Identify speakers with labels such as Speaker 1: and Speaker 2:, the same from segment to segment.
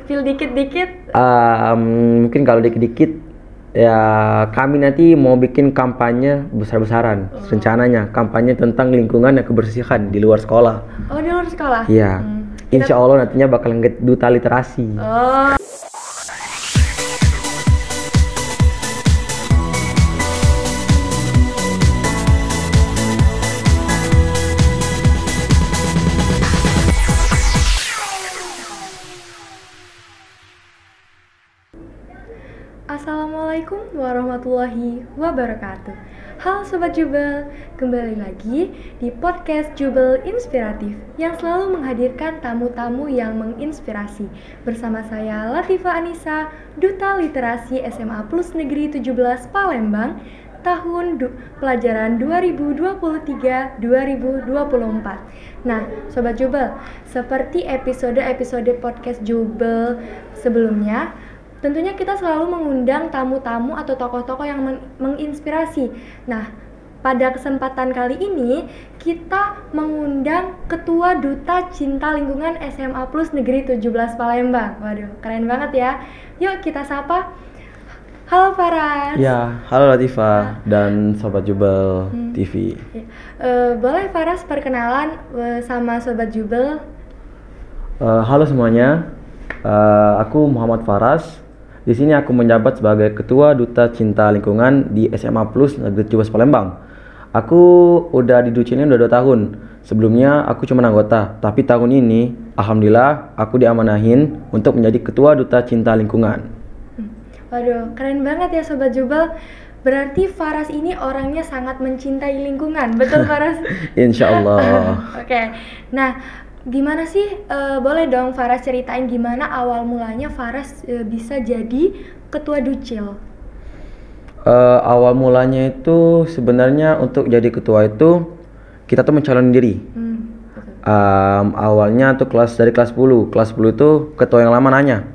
Speaker 1: spill dikit-dikit.
Speaker 2: Mungkin kalau dikit-dikit ya, kami nanti mau bikin kampanye besar-besaran. Rencananya kampanye tentang lingkungan dan kebersihan di luar sekolah.
Speaker 1: Oh, di luar sekolah?
Speaker 2: Iya. Insya Allah nantinya bakal duta literasi.
Speaker 1: Oh. Assalamualaikum warahmatullahi wabarakatuh. Halo Sobat Jubel, kembali lagi di podcast Jubel Inspiratif yang selalu menghadirkan tamu-tamu yang menginspirasi. Bersama saya Latifah Anissa, Duta Literasi SMA Plus Negeri 17 Palembang, tahun pelajaran 2023-2024. Nah, Sobat Jubel, seperti episode-episode podcast Jubel sebelumnya, tentunya kita selalu mengundang tamu-tamu atau tokoh-tokoh yang menginspirasi. Nah, pada kesempatan kali ini kita mengundang Ketua Duta Cinta Lingkungan SMA Plus Negeri 17 Palembang. Waduh, keren banget ya. Yuk kita sapa. Halo Faras.
Speaker 2: Ya, halo Latifah dan Sobat Jubel TV.
Speaker 1: Boleh Faras perkenalan sama Sobat Jubel?
Speaker 2: Halo semuanya, aku Muhammad Faras. Di sini aku menjabat sebagai Ketua Duta Cinta Lingkungan di SMA Plus Negeri 17 Palembang. Aku udah di Ducil ini udah 2 tahun. Sebelumnya aku cuma anggota, tapi tahun ini alhamdulillah aku diamanahin untuk menjadi Ketua Duta Cinta Lingkungan.
Speaker 1: Waduh, keren banget ya Sobat Jubel. Berarti Faras ini orangnya sangat mencintai lingkungan, betul Faras?
Speaker 2: Insya Allah.
Speaker 1: Oke. Nah, gimana sih, boleh dong Faras ceritain gimana awal mulanya Faras bisa jadi Ketua Ducil?
Speaker 2: Awal mulanya itu sebenarnya untuk jadi ketua itu kita tuh mencalonin diri. Awalnya tuh dari kelas 10. Kelas 10 itu ketua yang lama nanya,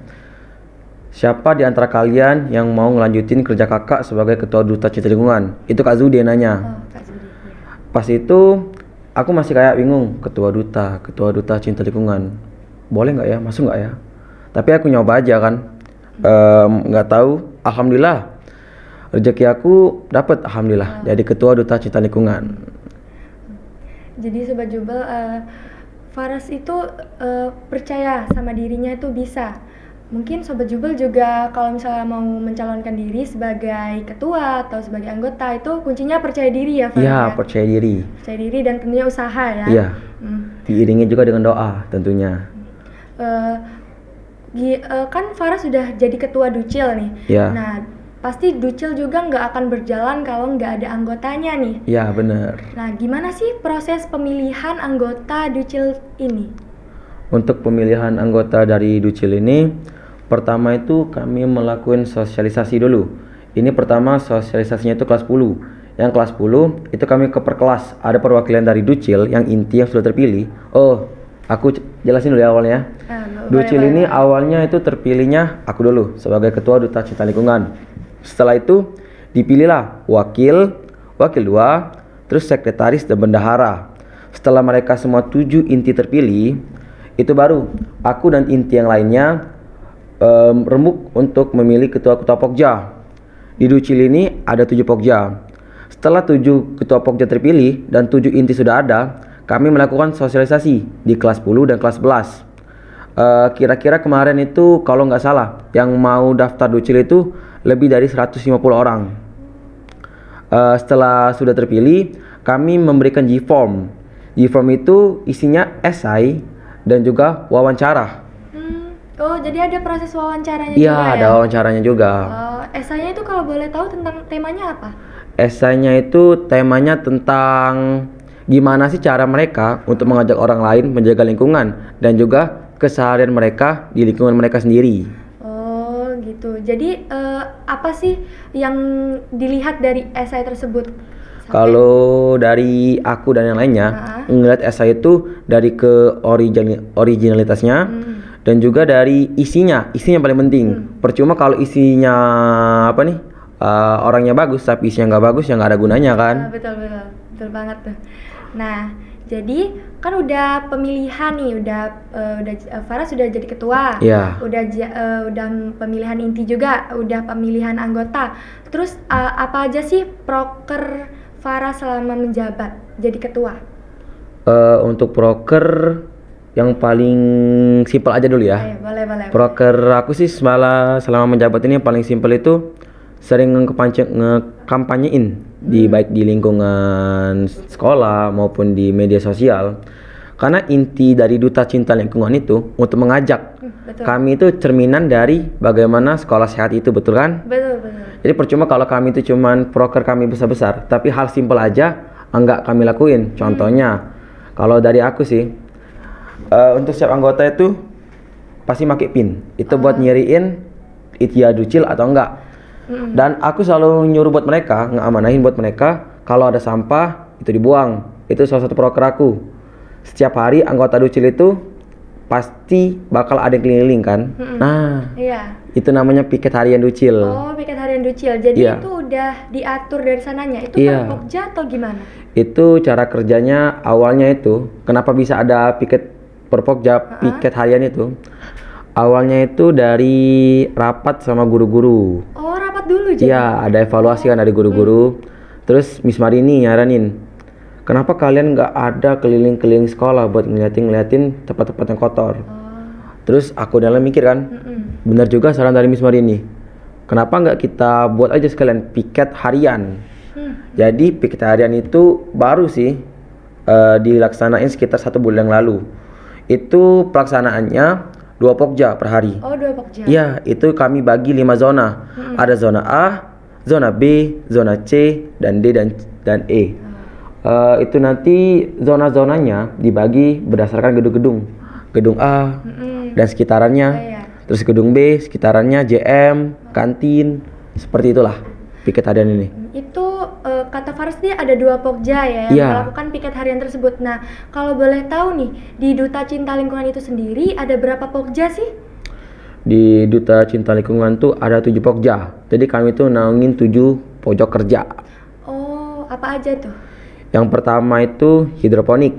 Speaker 2: siapa di antara kalian yang mau ngelanjutin kerja kakak sebagai Ketua Duta Cinta Lingkungan? Itu Kak Zudi nanya.
Speaker 1: Kak Zudi, ya.
Speaker 2: Pas itu aku masih kayak bingung, Ketua Duta Cinta Lingkungan, boleh nggak ya, masuk nggak ya? Tapi aku nyoba aja kan, nggak tahu, alhamdulillah rezeki aku dapat, alhamdulillah jadi Ketua Duta Cinta Lingkungan.
Speaker 1: Jadi Sobat Jubel, Faras itu percaya sama dirinya itu bisa. Mungkin Sobat Jubel juga kalau misalnya mau mencalonkan diri sebagai ketua atau sebagai anggota, itu kuncinya percaya diri ya Faras?
Speaker 2: Iya, percaya diri.
Speaker 1: Percaya diri dan tentunya usaha ya?
Speaker 2: Iya, diiringi juga dengan doa tentunya.
Speaker 1: Kan Faras sudah jadi ketua Ducil nih.
Speaker 2: Iya.
Speaker 1: Nah, pasti Ducil juga nggak akan berjalan kalau nggak ada anggotanya nih.
Speaker 2: Iya, benar.
Speaker 1: Nah, gimana sih proses pemilihan anggota Ducil ini?
Speaker 2: Untuk pemilihan anggota dari Ducil ini, pertama itu kami melakukan sosialisasi dulu. Ini pertama sosialisasinya itu kelas 10. Yang kelas 10 itu kami ke perkelas. Ada perwakilan dari Ducil yang inti yang sudah terpilih. Oh, aku jelasin dulu ya awalnya. Ducil ini awalnya itu terpilihnya aku dulu sebagai Ketua Duta Cinta Lingkungan. Setelah itu dipilihlah wakil 2, terus sekretaris dan bendahara. Setelah mereka semua 7 inti terpilih, itu baru aku dan inti yang lainnya remuk untuk memilih ketua-ketua Pokja. Di Ducil ini ada 7 Pokja. Setelah 7 ketua Pokja terpilih dan 7 inti sudah ada, kami melakukan sosialisasi di kelas 10 dan kelas 11. Kira-kira kemarin itu kalau nggak salah yang mau daftar Ducil itu lebih dari 150 orang. Setelah sudah terpilih, kami memberikan G-form. G-form itu isinya esai dan juga wawancara.
Speaker 1: Oh, jadi ada proses wawancaranya juga
Speaker 2: ya?
Speaker 1: Iya,
Speaker 2: ada wawancaranya juga.
Speaker 1: Esainya itu kalau boleh tahu tentang temanya apa?
Speaker 2: Esainya itu temanya tentang gimana sih cara mereka untuk mengajak orang lain menjaga lingkungan dan juga keseharian mereka di lingkungan mereka sendiri.
Speaker 1: Oh, gitu. Jadi apa sih yang dilihat dari esai tersebut?
Speaker 2: Kalau dari aku dan yang lainnya, ngeliat esai itu dari originalitasnya dan juga dari isinya paling penting. Percuma kalau isinya orangnya bagus tapi isinya nggak bagus ya nggak ada gunanya kan.
Speaker 1: Betul banget tuh. Nah, Jadi kan udah pemilihan nih, Farah sudah jadi ketua,
Speaker 2: Iya.
Speaker 1: udah pemilihan inti juga, udah pemilihan anggota. Terus apa aja sih proker Farah selama menjabat jadi ketua?
Speaker 2: Untuk proker yang paling simpel aja dulu ya.
Speaker 1: Ayo, boleh.
Speaker 2: Proker aku sih selama menjabat ini yang paling simpel itu sering ngekampanyein baik di lingkungan sekolah maupun di media sosial. Karena inti dari Duta Cinta Lingkungan itu untuk mengajak
Speaker 1: Betul.
Speaker 2: kami itu cerminan dari bagaimana sekolah sehat itu, betul kan?
Speaker 1: Betul.
Speaker 2: Jadi percuma kalau kami itu cuman proker kami besar-besar, tapi hal simpel aja enggak kami lakuin. Contohnya, kalau dari aku sih, untuk setiap anggota itu pasti pakai PIN. Itu buat nyiriin Itia Ducil atau enggak. Dan aku selalu nyuruh buat mereka, ngeamanahin buat mereka, kalau ada sampah itu dibuang. Itu salah satu proker aku. Setiap hari anggota Ducil itu pasti bakal ada yang keliling kan. Nah,
Speaker 1: Iya.
Speaker 2: itu namanya piket harian Ducil.
Speaker 1: Oh, piket harian Ducil. Jadi
Speaker 2: Iya.
Speaker 1: itu udah diatur dari sananya. Itu
Speaker 2: Iya.
Speaker 1: per Pokja atau gimana?
Speaker 2: Itu cara kerjanya awalnya itu, kenapa bisa ada piket perpokja, piket harian itu? Awalnya itu dari rapat sama guru-guru.
Speaker 1: Oh, rapat dulu jadi.
Speaker 2: Iya, ada evaluasi kan dari guru-guru. Terus Miss Marini nyaranin, kenapa kalian nggak ada keliling-keliling sekolah buat ngeliatin tempat-tempat yang kotor? Terus aku dalam mikir kan, benar juga saran dari Miss Marini. Kenapa nggak kita buat aja sekalian piket harian? Jadi piket harian itu baru sih dilaksanain sekitar 1 bulan yang lalu. Itu pelaksanaannya 2 pokja per hari.
Speaker 1: Oh, 2 Pokja.
Speaker 2: Iya, itu kami bagi 5 zona. Ada zona A, zona B, zona C, dan D dan E. Itu nanti zona-zonanya dibagi berdasarkan gedung-gedung. Gedung A dan sekitarannya.
Speaker 1: Iya.
Speaker 2: Terus gedung B sekitarannya JM, kantin, seperti itulah piket harian ini.
Speaker 1: Itu kata Faras dia ada 2 Pokja ya yang
Speaker 2: Iya.
Speaker 1: melakukan piket harian tersebut. Nah, kalau boleh tahu nih, di Duta Cinta Lingkungan itu sendiri ada berapa Pokja sih?
Speaker 2: Di Duta Cinta Lingkungan tuh ada 7 pokja. Jadi kami tuh naungin 7 pojok kerja.
Speaker 1: Oh, apa aja tuh?
Speaker 2: Yang pertama itu hidroponik.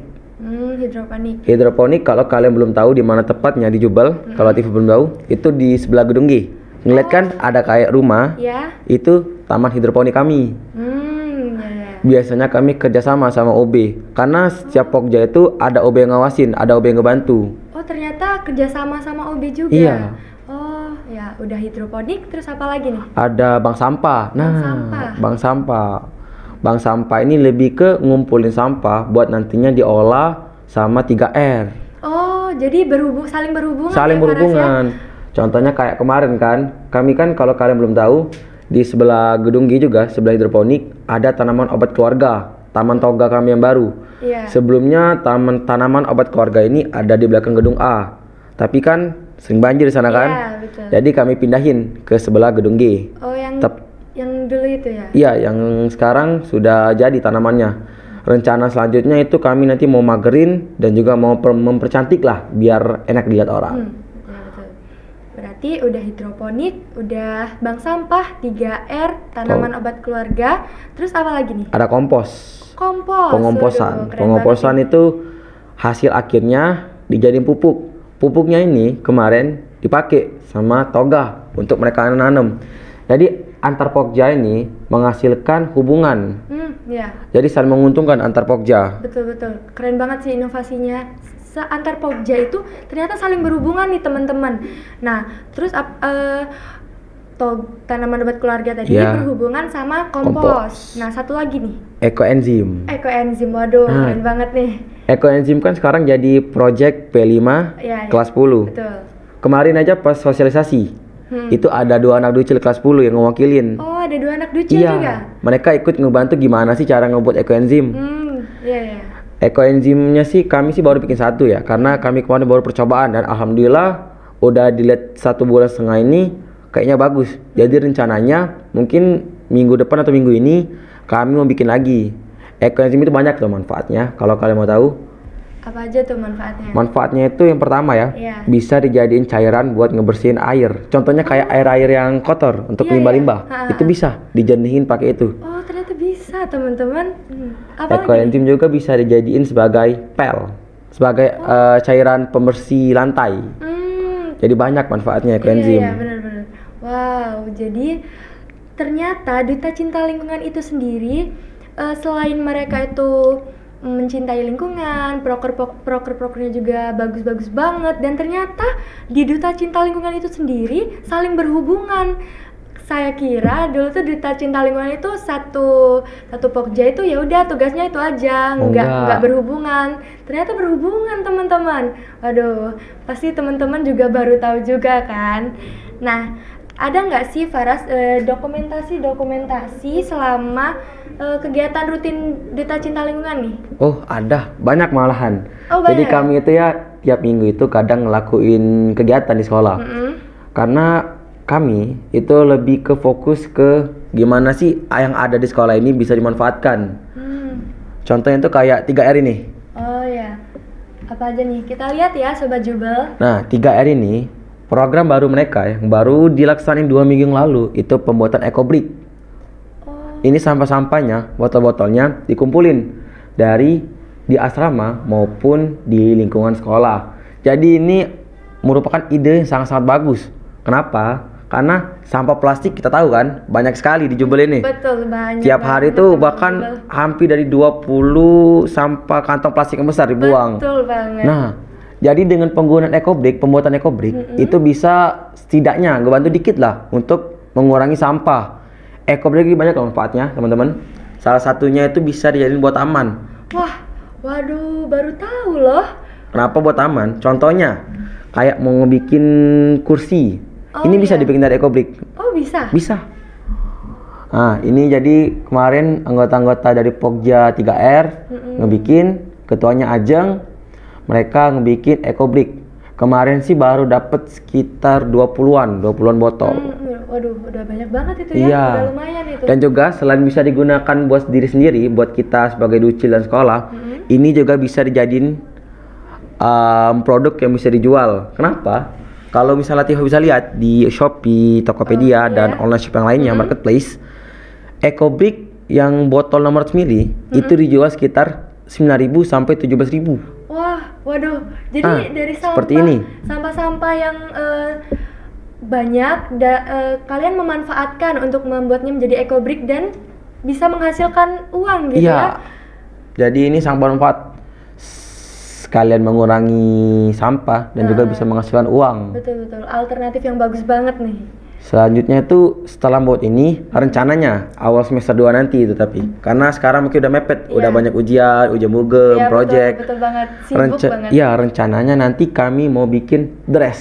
Speaker 1: Hidroponik.
Speaker 2: Hidroponik kalau kalian belum tahu di mana tepatnya di Jubel, kalau TV belum tahu, itu di sebelah gedung G. Ngeliat kan ada kayak rumah,
Speaker 1: Ya.
Speaker 2: itu taman hidroponik kami.
Speaker 1: Ya.
Speaker 2: Biasanya kami kerjasama sama OB, karena setiap pokja itu ada OB yang ngawasin, ada OB yang ngebantu.
Speaker 1: Oh, ternyata kerjasama sama OB juga.
Speaker 2: Iya.
Speaker 1: Oh, ya udah hidroponik, terus apa lagi nih?
Speaker 2: Ada bank sampah. Nah,
Speaker 1: sampah.
Speaker 2: bank sampah. Bank sampah ini lebih ke ngumpulin sampah buat nantinya diolah sama 3R.
Speaker 1: Oh, jadi saling berhubungan.
Speaker 2: Saling
Speaker 1: ya, Faras, ya?
Speaker 2: berhubungan. Contohnya kayak kemarin kan, kami kan kalau kalian belum tahu, di sebelah gedung G juga, sebelah hidroponik, ada tanaman obat keluarga, taman toga kami yang baru.
Speaker 1: Iya.
Speaker 2: Sebelumnya tanaman obat keluarga ini ada di belakang gedung A. Tapi kan sering banjir di sana kan.
Speaker 1: Iya, betul.
Speaker 2: Jadi kami pindahin ke sebelah gedung G.
Speaker 1: Oh, yang
Speaker 2: Tep-
Speaker 1: dulu itu ya.
Speaker 2: Iya, yang sekarang sudah jadi tanamannya. Rencana selanjutnya itu kami nanti mau magerin dan juga mau mempercantik lah biar enak dilihat orang.
Speaker 1: Ya, betul. Berarti udah hidroponik, udah bank sampah, 3R, tanaman obat keluarga, terus apa lagi nih?
Speaker 2: Ada kompos.
Speaker 1: Kompos.
Speaker 2: Pengomposan.
Speaker 1: Waduh, keren
Speaker 2: Pengomposan
Speaker 1: banget
Speaker 2: itu hasil akhirnya dijadiin pupuk. Pupuknya ini kemarin dipakai sama toga untuk mereka nanam. Jadi antar pokja ini menghasilkan hubungan.
Speaker 1: Ya,
Speaker 2: Jadi saling menguntungkan antar pokja.
Speaker 1: betul. Keren banget sih inovasinya. Antar pokja itu ternyata saling berhubungan nih teman-teman. Nah, terus tanaman obat keluarga tadi
Speaker 2: Ya.
Speaker 1: berhubungan sama kompos. Nah, satu lagi nih,
Speaker 2: Ekoenzim.
Speaker 1: ekoenzim. Waduh, keren banget nih.
Speaker 2: Ekoenzim kan sekarang jadi project P5
Speaker 1: Ya,
Speaker 2: kelas 10.
Speaker 1: Betul.
Speaker 2: Kemarin aja pas sosialisasi, itu ada 2 anak ducil kelas 10 yang ngewakilin.
Speaker 1: Oh, ada 2 anak ducil juga?
Speaker 2: Iya, mereka ikut ngebantu gimana sih cara ngebuat ekoenzim.
Speaker 1: Iya.
Speaker 2: Ekoenzimnya sih kami sih baru bikin 1 ya, karena kami kemarin baru percobaan dan alhamdulillah udah dilihat 1 bulan setengah ini kayaknya bagus. Jadi rencananya mungkin minggu depan atau minggu ini kami mau bikin lagi. Ekoenzim itu banyak loh manfaatnya kalau kalian mau tahu.
Speaker 1: Apa aja tuh manfaatnya?
Speaker 2: Manfaatnya itu yang pertama ya,
Speaker 1: Iya.
Speaker 2: bisa dijadiin cairan buat ngebersihin air. Contohnya kayak air-air yang kotor untuk
Speaker 1: Iya,
Speaker 2: limbah-limbah.
Speaker 1: iya. Ha.
Speaker 2: Itu bisa dijernihin pakai itu.
Speaker 1: Oh, ternyata bisa. bisa teman-teman. Apa lagi?
Speaker 2: Ekoenzim juga bisa dijadiin sebagai pel, sebagai cairan pembersih lantai. Jadi banyak manfaatnya ekoenzim.
Speaker 1: Iya, benar-benar. Wow, jadi ternyata Duta Cinta Lingkungan itu sendiri selain mereka itu mencintai lingkungan, proker-prokernya juga bagus-bagus banget, dan ternyata di Duta Cinta Lingkungan itu sendiri saling berhubungan. Saya kira dulu tuh Duta Cinta Lingkungan itu satu pokja itu ya udah tugasnya itu aja, nggak berhubungan. Ternyata berhubungan teman-teman. Waduh, pasti teman-teman juga baru tahu juga kan. Nah, ada nggak sih Faras dokumentasi selama kegiatan rutin Duta Cinta Lingkungan nih?
Speaker 2: Oh, ada banyak malahan.
Speaker 1: Oh, banyak.
Speaker 2: Jadi kami itu ya tiap minggu itu kadang ngelakuin kegiatan di sekolah. Karena kami itu lebih ke fokus ke gimana sih yang ada di sekolah ini bisa dimanfaatkan. Contohnya itu kayak 3R ini.
Speaker 1: Oh ya, apa aja nih? Kita lihat ya Sobat Jubel.
Speaker 2: Nah, 3R ini program baru mereka yang baru dilaksanain 2 minggu yang lalu, itu pembuatan ecobrick. Ini sampah-sampahnya, botol-botolnya dikumpulin dari di asrama maupun di lingkungan sekolah. Jadi ini merupakan ide yang sangat-sangat bagus. Kenapa? Karena sampah plastik kita tahu kan banyak sekali di Jubel ini.
Speaker 1: Betul, banyak.
Speaker 2: Tiap hari itu bahkan hampir dari 20 sampah kantong plastik yang besar dibuang.
Speaker 1: Betul banget.
Speaker 2: Nah, jadi dengan penggunaan ecobrick, pembuatan ecobrick itu bisa setidaknya ngebantu dikit lah untuk mengurangi sampah. Ecobrick ini banyak manfaatnya teman-teman. Salah satunya itu bisa dijadiin buat taman.
Speaker 1: Wah, waduh, baru tahu loh.
Speaker 2: Kenapa buat taman? Contohnya kayak mau ngebikin kursi. Ini bisa dibikin dari ecobrick.
Speaker 1: Oh, bisa?
Speaker 2: Bisa. Nah, ini jadi kemarin anggota-anggota dari Pokja 3R ngebikin, ketuanya Ajeng, mereka ngebikin ecobrick. Kemarin sih baru dapat sekitar 20-an botol.
Speaker 1: Waduh, udah banyak banget itu
Speaker 2: Iya.
Speaker 1: ya, udah lumayan itu.
Speaker 2: Dan juga selain bisa digunakan buat diri sendiri, buat kita sebagai ducil dan sekolah, ini juga bisa dijadiin produk yang bisa dijual. Kenapa? Kalau misalnya Tifa bisa lihat di Shopee, Tokopedia, dan online shop yang lainnya, marketplace, ecobrick yang botol nomor 100 ml itu dijual sekitar 9.000 sampai 17.000.
Speaker 1: Wah, waduh. Jadi dari
Speaker 2: seperti ini.
Speaker 1: sampah-sampah yang banyak kalian memanfaatkan untuk membuatnya menjadi ecobrick dan bisa menghasilkan uang gitu ya.
Speaker 2: Jadi ini sangat bermanfaat. Sekalian mengurangi sampah dan juga bisa menghasilkan uang.
Speaker 1: Betul. Alternatif yang bagus banget nih.
Speaker 2: Selanjutnya itu setelah buat ini rencananya awal semester 2 nanti itu, tapi karena sekarang mungkin udah mepet, udah banyak ujian mugem, project.
Speaker 1: Betul banget. Sibuk banget.
Speaker 2: Iya, rencananya nanti kami mau bikin dress.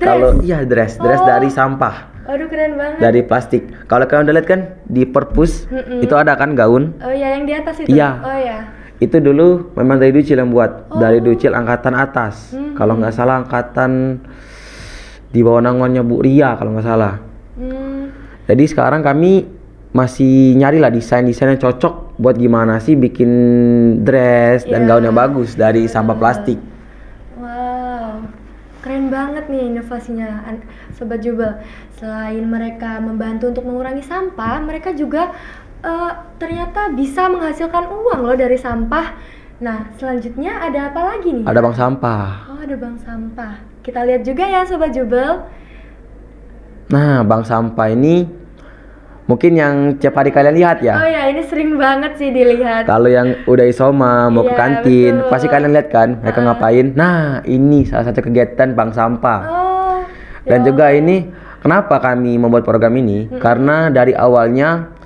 Speaker 2: Kalau dress dari sampah.
Speaker 1: Waduh, keren banget.
Speaker 2: Dari plastik. Kalau kalian udah lihat kan di perpus itu ada kan gaun?
Speaker 1: Oh iya, yang di atas itu.
Speaker 2: Iya.
Speaker 1: Oh iya.
Speaker 2: Itu dulu memang dari Ducil yang buat, dari Ducil angkatan atas. Kalau nggak salah angkatan di bawah naungannya Bu Ria kalau nggak salah. Jadi sekarang kami masih nyari lah desain-desain yang cocok buat gimana sih bikin dress dan gaun yang bagus dari sampah plastik.
Speaker 1: Wow, keren banget nih inovasinya Sobat Jubel. Selain mereka membantu untuk mengurangi sampah, mereka juga ternyata bisa menghasilkan uang loh dari sampah. Nah, selanjutnya ada apa lagi nih?
Speaker 2: Ada bank sampah.
Speaker 1: Oh, ada bank sampah. Kita lihat juga ya Sobat Jubel.
Speaker 2: Nah, bank sampah ini mungkin yang tiap hari kalian lihat ya.
Speaker 1: Oh ya, ini sering banget sih dilihat.
Speaker 2: Kalau yang udah isoma mau ke kantin, pasti kalian lihat kan mereka ngapain. Nah, ini salah satu kegiatan bank sampah. Dan juga ini kenapa kami membuat program ini? Karena dari awalnya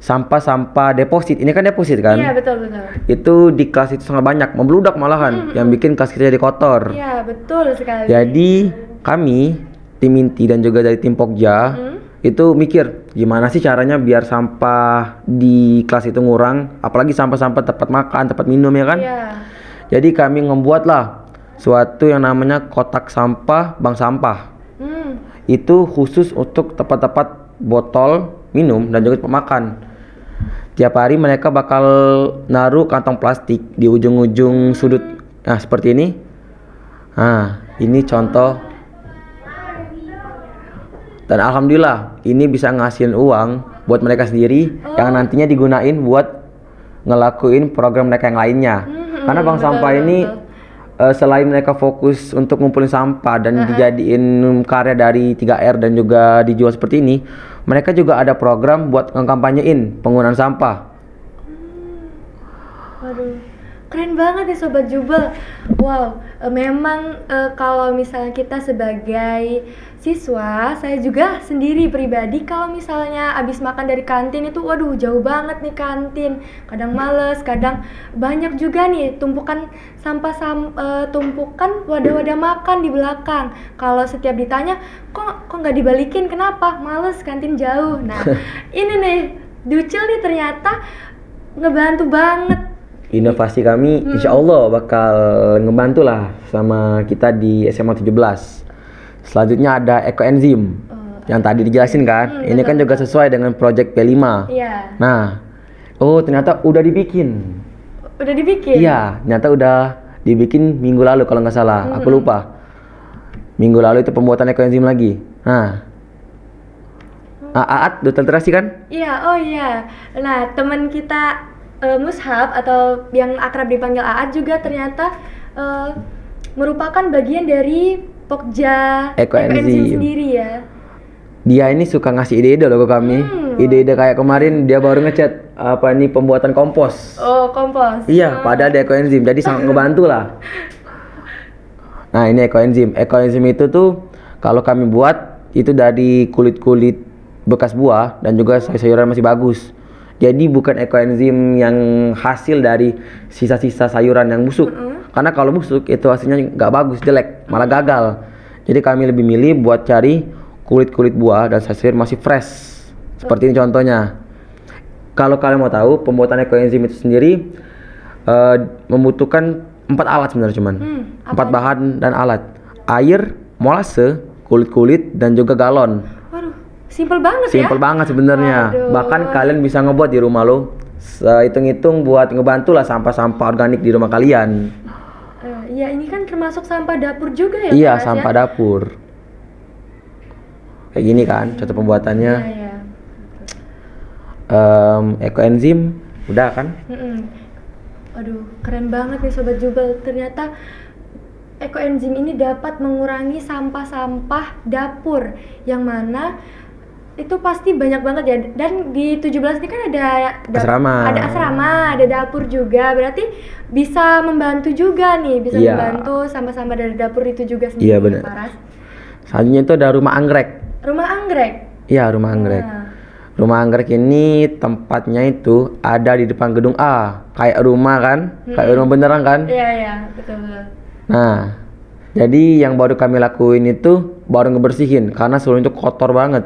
Speaker 2: sampah-sampah deposit, ini kan deposit kan?
Speaker 1: Iya, betul.
Speaker 2: Itu di kelas itu sangat banyak, membludak malahan, yang bikin kelas kita jadi kotor.
Speaker 1: Iya, betul sekali.
Speaker 2: Jadi kami, tim inti dan juga dari tim Pokja, itu mikir gimana sih caranya biar sampah di kelas itu ngurang, apalagi sampah-sampah tempat makan, tempat minum ya kan?
Speaker 1: Iya.
Speaker 2: Jadi kami membuatlah suatu yang namanya kotak sampah, bank sampah. Itu khusus untuk tempat-tempat botol minum dan juga tempat makan. Tiap hari mereka bakal naruh kantong plastik di ujung-ujung sudut. Nah, seperti ini. Nah, ini contoh. Dan alhamdulillah, ini bisa ngasilin uang buat mereka sendiri yang nantinya digunain buat ngelakuin program mereka yang lainnya. Karena bank sampah ini selain mereka fokus untuk ngumpulin sampah dan dijadiin karya dari 3R dan juga dijual seperti ini, mereka juga ada program buat ngekampanyein penggunaan sampah.
Speaker 1: Waduh, keren banget nih Sobat Jubel. Wow, memang kalau misalnya kita sebagai siswa, saya juga sendiri pribadi kalau misalnya abis makan dari kantin itu, waduh jauh banget nih kantin. Kadang males, kadang banyak juga nih tumpukan tumpukan wadah-wadah makan di belakang. Kalau setiap ditanya, kok nggak dibalikin? Kenapa? Males, kantin jauh. Nah, ini nih Ducil nih ternyata ngebantu banget.
Speaker 2: Inovasi kami insya Allah bakal ngebantu lah sama kita di SMA 17. Selanjutnya ada ekoenzim yang tadi dijelasin kan. Ini kan juga sesuai dengan project P5.
Speaker 1: Iya.
Speaker 2: Nah, ternyata udah dibikin.
Speaker 1: Udah dibikin?
Speaker 2: Iya, ternyata udah dibikin minggu lalu kalau nggak salah. Aku lupa. Minggu lalu itu pembuatan ekoenzim lagi. Nah, Aat, Duta Literasi kan?
Speaker 1: Iya, oh iya. Nah, teman kita Mushab atau yang akrab dipanggil Aat juga ternyata merupakan bagian dari Pokja ekoenzim sendiri ya.
Speaker 2: Dia ini suka ngasih ide-ide loh ke kami. Ide-ide kayak kemarin dia baru ngechat pembuatan kompos.
Speaker 1: Oh, kompos.
Speaker 2: Iya, padahal dia ekoenzim. Jadi sangat ngebantu lah. Nah, ini ekoenzim. Ekoenzim itu tuh kalau kami buat itu dari kulit-kulit bekas buah dan juga sayur-sayuran masih bagus. Jadi bukan ekoenzim yang hasil dari sisa-sisa sayuran yang busuk. Karena kalau busuk itu hasilnya nggak bagus, jelek, malah gagal. Jadi kami lebih milih buat cari kulit-kulit buah dan sayur masih fresh. Seperti ini contohnya. Kalau kalian mau tahu, pembuatan ekoenzim itu sendiri membutuhkan 4 alat sebenarnya cuman. 4 bahan dan alat. Air, molase, kulit-kulit dan juga galon.
Speaker 1: Waduh, simple banget ya.
Speaker 2: Simple banget sebenarnya. Bahkan kalian bisa ngebuat di rumah lo. Hitung-hitung buat ngebantu lah sampah-sampah organik di rumah kalian.
Speaker 1: Iya, ini kan termasuk sampah dapur juga ya?
Speaker 2: Iya, sampah dapur. Kayak gini kan, contoh pembuatannya.
Speaker 1: Iya.
Speaker 2: Ekoenzim, udah kan?
Speaker 1: Aduh, keren banget nih Sobat Jubel. Ternyata ekoenzim ini dapat mengurangi sampah-sampah dapur, yang mana itu pasti banyak banget ya. Dan di 17 ini kan ada asrama, ada dapur juga. Berarti bisa membantu juga nih, bisa membantu sampah-sampah dari dapur itu juga sendiri.
Speaker 2: Iya, benar. Selanjutnya itu ada rumah anggrek.
Speaker 1: Rumah anggrek?
Speaker 2: Iya, rumah anggrek. Rumah anggrek ini tempatnya itu ada di depan gedung A. Kayak rumah kan? Kayak rumah beneran kan?
Speaker 1: Iya, betul.
Speaker 2: Nah, jadi yang baru kami lakuin itu baru ngebersihin karena sebelumnya itu kotor banget.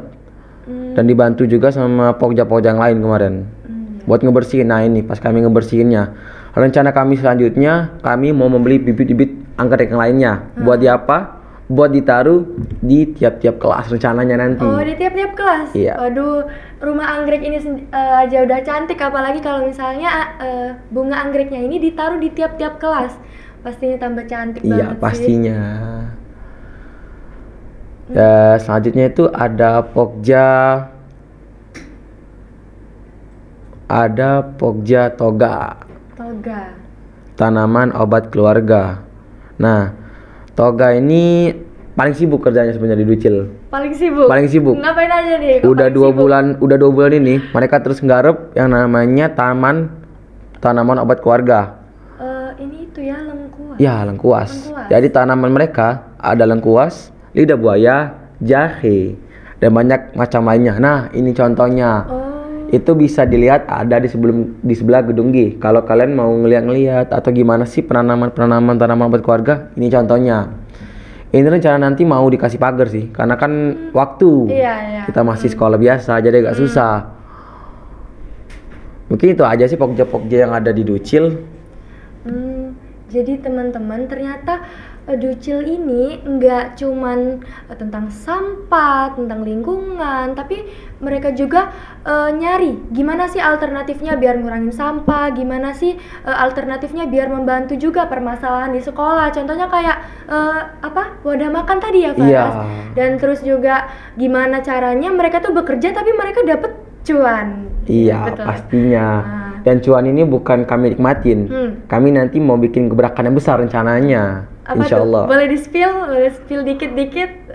Speaker 2: Dan dibantu juga sama pokja-pokja yang lain kemarin buat ngebersihin. Nah, ini pas kami ngebersihinnya, rencana kami selanjutnya kami mau membeli bibit-bibit anggrek yang lainnya. Buat di apa? Buat ditaruh di tiap-tiap kelas rencananya nanti.
Speaker 1: Oh, di tiap-tiap kelas?
Speaker 2: Iya.
Speaker 1: Waduh, rumah anggrek ini aja udah cantik, apalagi kalau misalnya bunga anggreknya ini ditaruh di tiap-tiap kelas. Pastinya tambah cantik banget sih.
Speaker 2: Iya, pastinya. Ya, selanjutnya itu ada Pokja Toga. Tanaman obat keluarga. Nah, Toga ini paling sibuk kerjanya sebenarnya di Ducil.
Speaker 1: Paling sibuk. Ngapain aja nih?
Speaker 2: Udah 2 bulan ini mereka terus nggarap yang namanya tanaman obat keluarga.
Speaker 1: Ini itu ya, lengkuas.
Speaker 2: Ya, lengkuas. Jadi tanaman mereka ada lengkuas, lidah buaya, jahe, dan banyak macam lainnya. Nah, ini contohnya. Itu bisa dilihat ada di sebelah gedung G. Kalau kalian mau ngeliat atau gimana sih penanaman tanaman obat keluarga, ini contohnya. Ini rencana nanti mau dikasih pagar sih, karena kan waktu.
Speaker 1: Iya.
Speaker 2: Kita masih sekolah biasa, jadi agak susah. Mungkin itu aja sih pokja-pokja yang ada di Ducil.
Speaker 1: Jadi teman-teman, ternyata Ducil ini nggak cuman tentang sampah, tentang lingkungan, tapi mereka juga nyari gimana sih alternatifnya biar ngurangin sampah, gimana sih alternatifnya biar membantu juga permasalahan di sekolah. Contohnya kayak wadah makan tadi ya, Faras.
Speaker 2: Iya.
Speaker 1: Dan terus juga gimana caranya mereka tuh bekerja tapi mereka dapat cuan.
Speaker 2: Iya,
Speaker 1: betul.
Speaker 2: pastinya. Dan cuan ini bukan kami nikmatin. Kami nanti mau bikin gebrakan yang besar rencananya.
Speaker 1: Apa
Speaker 2: Insya
Speaker 1: tuh?
Speaker 2: Allah.
Speaker 1: Boleh di-spill dikit-dikit?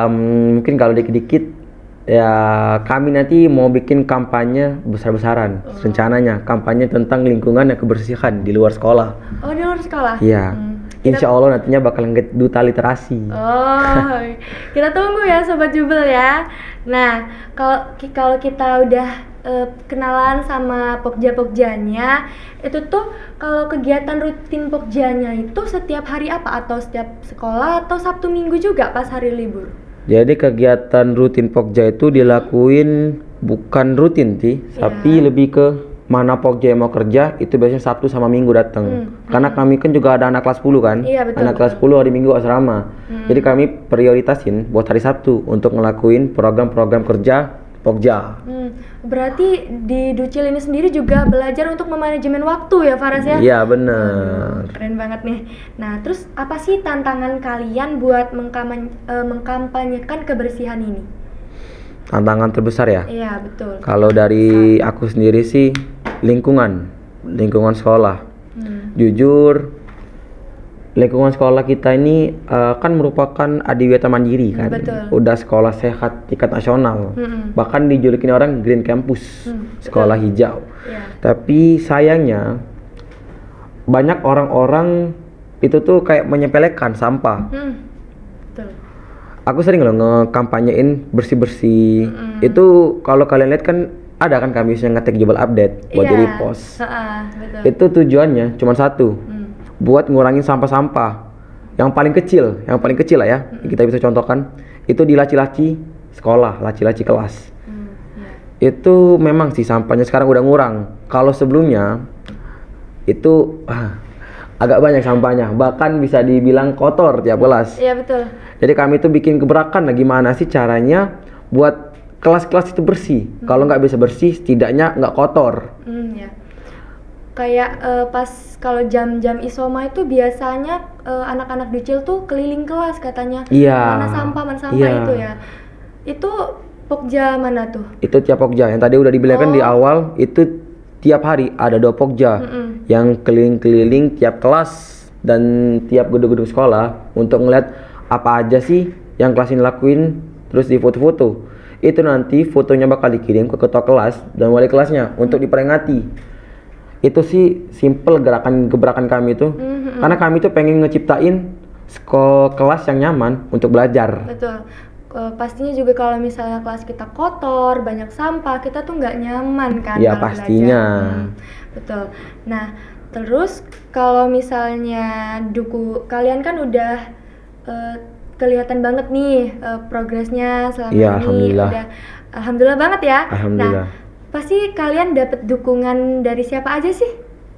Speaker 2: Mungkin kalau dikit-dikit ya, kami nanti mau bikin kampanye besar-besaran. Rencananya kampanye tentang lingkungan dan kebersihan di luar sekolah.
Speaker 1: Oh, di luar sekolah?
Speaker 2: Iya. Insya Allah nantinya bakal duta literasi.
Speaker 1: Oh, kita tunggu ya Sobat Jubel ya. Nah, kalau kita udah kenalan sama pokja-pokjanya, itu tuh kalau kegiatan rutin pokjanya itu setiap hari apa? Atau setiap sekolah atau Sabtu Minggu juga pas hari libur?
Speaker 2: Jadi kegiatan rutin pokja itu dilakuin bukan rutin sih, tapi lebih ke mana pokja yang mau kerja itu biasanya Sabtu sama Minggu datang. Karena kami kan juga ada anak kelas 10 kan.
Speaker 1: Iya, betul,
Speaker 2: anak kelas 10 hari Minggu asrama. Jadi kami prioritasin buat hari Sabtu untuk ngelakuin program-program kerja pokja.
Speaker 1: Berarti di Ducil ini sendiri juga belajar untuk memanajemen waktu ya Faras ya?
Speaker 2: Iya bener.
Speaker 1: Keren banget nih. Nah, terus apa sih tantangan kalian buat mengkampanyekan kebersihan ini?
Speaker 2: Tantangan terbesar ya?
Speaker 1: Iya, betul.
Speaker 2: Kalau dari aku sendiri sih lingkungan sekolah. Jujur lingkungan sekolah kita ini kan merupakan adiwiyata mandiri kan.
Speaker 1: Betul.
Speaker 2: Udah sekolah sehat tingkat nasional. Bahkan dijulukin orang Green Campus, sekolah hijau. Tapi sayangnya banyak orang-orang itu tuh kayak menyepelekan sampah.
Speaker 1: Betul.
Speaker 2: Aku sering loh ngekampanyein bersih-bersih. Itu kalau kalian lihat kan ada kan kami yang ngetek Jubel update buat di repost.
Speaker 1: Betul.
Speaker 2: Itu tujuannya cuma satu, buat ngurangin sampah-sampah yang paling kecil lah ya. Kita bisa contohkan itu di laci-laci sekolah, laci-laci kelas. Itu memang sih sampahnya sekarang udah ngurang. Kalau sebelumnya itu agak banyak sampahnya, bahkan bisa dibilang kotor tiap kelas.
Speaker 1: Iya, betul.
Speaker 2: Jadi kami tuh bikin gebrakan lah gimana sih caranya buat kelas-kelas itu bersih. Kalau nggak bisa bersih, setidaknya nggak kotor.
Speaker 1: Ya. Kayak pas kalau jam-jam isoma itu biasanya anak-anak Ducil tuh keliling kelas katanya.
Speaker 2: Iya.
Speaker 1: Mana sampah itu ya. Itu pokja mana tuh?
Speaker 2: Itu tiap pokja. Yang tadi udah dibilangkan di awal, itu tiap hari ada 2 pokja yang keliling-keliling tiap kelas dan tiap gedung-gedung sekolah untuk ngeliat apa aja sih yang kelas ini lakuin, terus di foto-foto. Itu nanti fotonya bakal dikirim ke ketua kelas dan wali kelasnya untuk diperingati. Itu sih simple gebrakan kami itu. Karena kami tuh pengen ngeciptain kelas yang nyaman untuk belajar.
Speaker 1: Betul. Pastinya juga kalau misalnya kelas kita kotor, banyak sampah, kita tuh nggak nyaman kan
Speaker 2: Ya
Speaker 1: kalau
Speaker 2: pastinya.
Speaker 1: belajar. Betul. Nah, terus kalau misalnya kalian kan udah kelihatan banget nih progresnya selama
Speaker 2: Ya,
Speaker 1: ini.
Speaker 2: alhamdulillah.
Speaker 1: Alhamdulillah banget ya.
Speaker 2: Alhamdulillah.
Speaker 1: Nah, pasti kalian dapat dukungan dari siapa aja sih?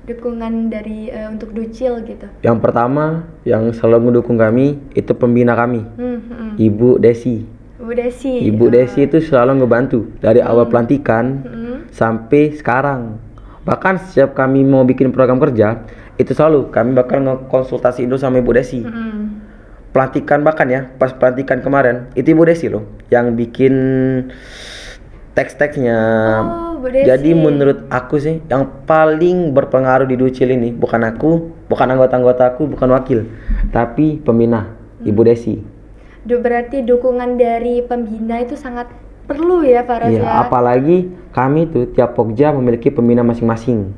Speaker 1: Dukungan dari untuk Ducil gitu.
Speaker 2: Yang pertama yang selalu mendukung kami itu pembina kami, Ibu Desi. Ibu Desi itu selalu ngebantu dari awal pelantikan sampai sekarang. Bahkan setiap kami mau bikin program kerja, itu selalu kami bakal ngekonsultasi dulu sama Ibu Desi. Pelantikan bahkan ya, pas pelantikan kemarin itu Ibu Desi loh yang bikin teks-teksnya.
Speaker 1: Bu Desi.
Speaker 2: Jadi menurut aku sih yang paling berpengaruh di Ducil ini bukan aku, bukan anggota-anggota aku, bukan wakil, tapi pembina Ibu Desi.
Speaker 1: Berarti dukungan dari pembina itu sangat perlu ya Faras
Speaker 2: Iya,
Speaker 1: ya.
Speaker 2: apalagi kami tuh tiap pokja memiliki pembina masing-masing.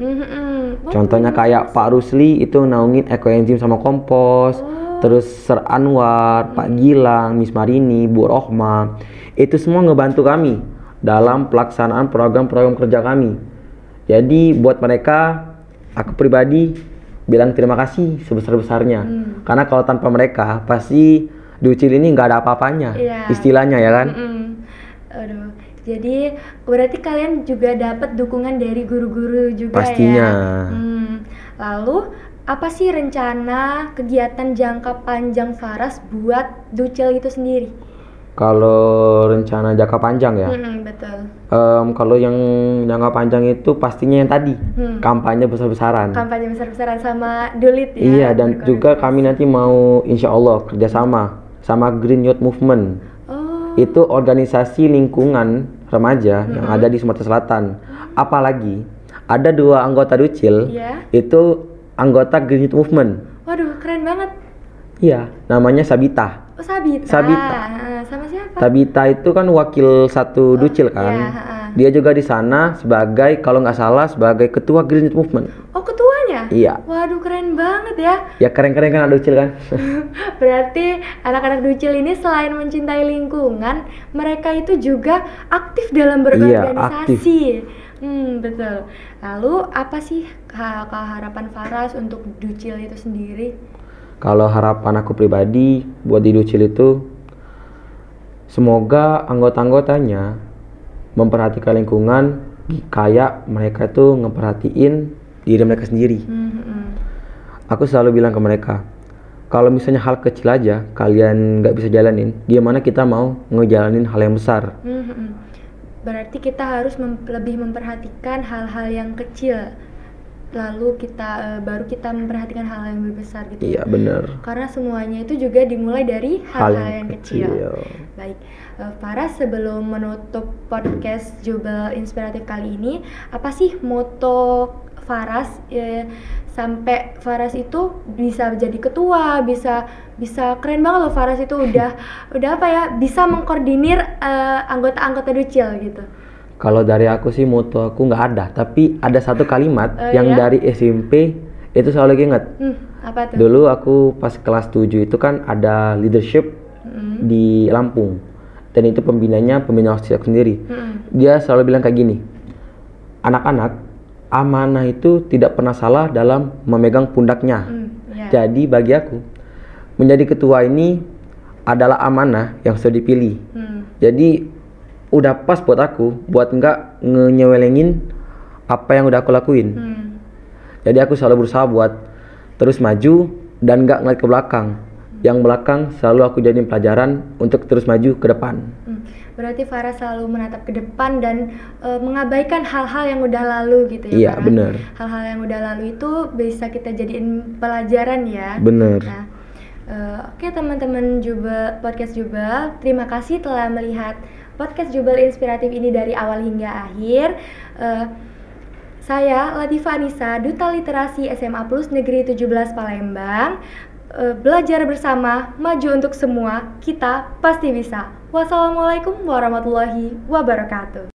Speaker 2: Contohnya kayak Pak Rusli itu naungin ekoenzim sama kompos. Terus Sir Anwar, Pak Gilang, Miss Marini, Bu Rohma, itu semua ngebantu kami dalam pelaksanaan program-program kerja kami. Jadi buat mereka, aku pribadi bilang terima kasih sebesar-besarnya. Karena kalau tanpa mereka, pasti Ducil ini nggak ada apa-apanya, istilahnya ya kan.
Speaker 1: Aduh, jadi berarti kalian juga dapat dukungan dari guru-guru juga
Speaker 2: Pastinya.
Speaker 1: ya. Lalu apa sih rencana kegiatan jangka panjang Faras buat Ducil itu sendiri?
Speaker 2: Kalau rencana jangka panjang ya,
Speaker 1: Betul.
Speaker 2: kalau yang jangka panjang itu pastinya yang tadi, kampanye besar-besaran.
Speaker 1: Kampanye besar-besaran sama Dulit ya.
Speaker 2: Iya, dan juga kami nanti mau insya Allah kerjasama sama Green Youth Movement. Itu organisasi lingkungan remaja yang ada di Sumatera Selatan. Apalagi ada 2 anggota Ducil itu anggota Green Youth Movement.
Speaker 1: Waduh, keren banget.
Speaker 2: Iya, namanya Sabita.
Speaker 1: Oh, Sabita. Sama siapa?
Speaker 2: Sabita itu kan wakil satu Ducil kan.
Speaker 1: Iya,
Speaker 2: dia juga di sana sebagai, kalau nggak salah, sebagai ketua Green Youth Movement.
Speaker 1: Oh, ketuanya?
Speaker 2: Iya.
Speaker 1: Waduh, keren banget ya.
Speaker 2: Ya keren-keren kan anak Ducil kan.
Speaker 1: Berarti anak-anak Ducil ini selain mencintai lingkungan, mereka itu juga aktif dalam berorganisasi. Betul. Lalu apa sih harapan Faras untuk Ducil itu sendiri?
Speaker 2: Kalau harapan aku pribadi buat di Ducil itu, semoga anggota-anggotanya memperhatikan lingkungan kayak mereka itu ngeperhatiin diri mereka sendiri. Aku selalu bilang ke mereka, kalau misalnya hal kecil aja kalian nggak bisa jalanin, gimana kita mau ngejalanin hal yang besar?
Speaker 1: Berarti kita harus lebih memperhatikan hal-hal yang kecil, lalu baru kita memperhatikan hal yang lebih besar gitu.
Speaker 2: Iya, benar.
Speaker 1: Karena semuanya itu juga dimulai dari hal-hal yang kecil. Baik, Faras, sebelum menutup podcast Jubel Inspiratif kali ini, apa sih moto Faras sampai Faras itu bisa jadi ketua, bisa keren banget loh Faras itu udah apa ya, bisa mengkoordinir anggota-anggota Ducil gitu.
Speaker 2: Kalau dari aku sih moto aku nggak ada, tapi ada satu kalimat yang dari SMP itu selalu ingat.
Speaker 1: Apa tuh?
Speaker 2: Dulu aku pas kelas 7 itu kan ada leadership di Lampung, dan itu pembina OSIS sendiri. Dia selalu bilang kayak gini, anak-anak, amanah itu tidak pernah salah dalam memegang pundaknya. Jadi bagi aku, menjadi ketua ini adalah amanah yang sudah dipilih. Jadi udah pas buat aku buat nggak nyewelengin apa yang udah aku lakuin. Jadi aku selalu berusaha buat terus maju dan nggak ngeliat ke belakang. Yang belakang selalu aku jadiin pelajaran untuk terus maju ke depan.
Speaker 1: Berarti Farah selalu menatap ke depan dan mengabaikan hal-hal yang udah lalu gitu ya.
Speaker 2: Iya, benar.
Speaker 1: Hal-hal yang udah lalu itu bisa kita jadiin pelajaran ya.
Speaker 2: Benar.
Speaker 1: Nah, oke teman-teman podcast Jubel, terima kasih telah melihat podcast Jubel Inspiratif ini dari awal hingga akhir. Saya Latifa Anissa, Duta Literasi SMA Plus Negeri 17 Palembang. Belajar bersama, maju untuk semua, kita pasti bisa. Wassalamualaikum warahmatullahi wabarakatuh.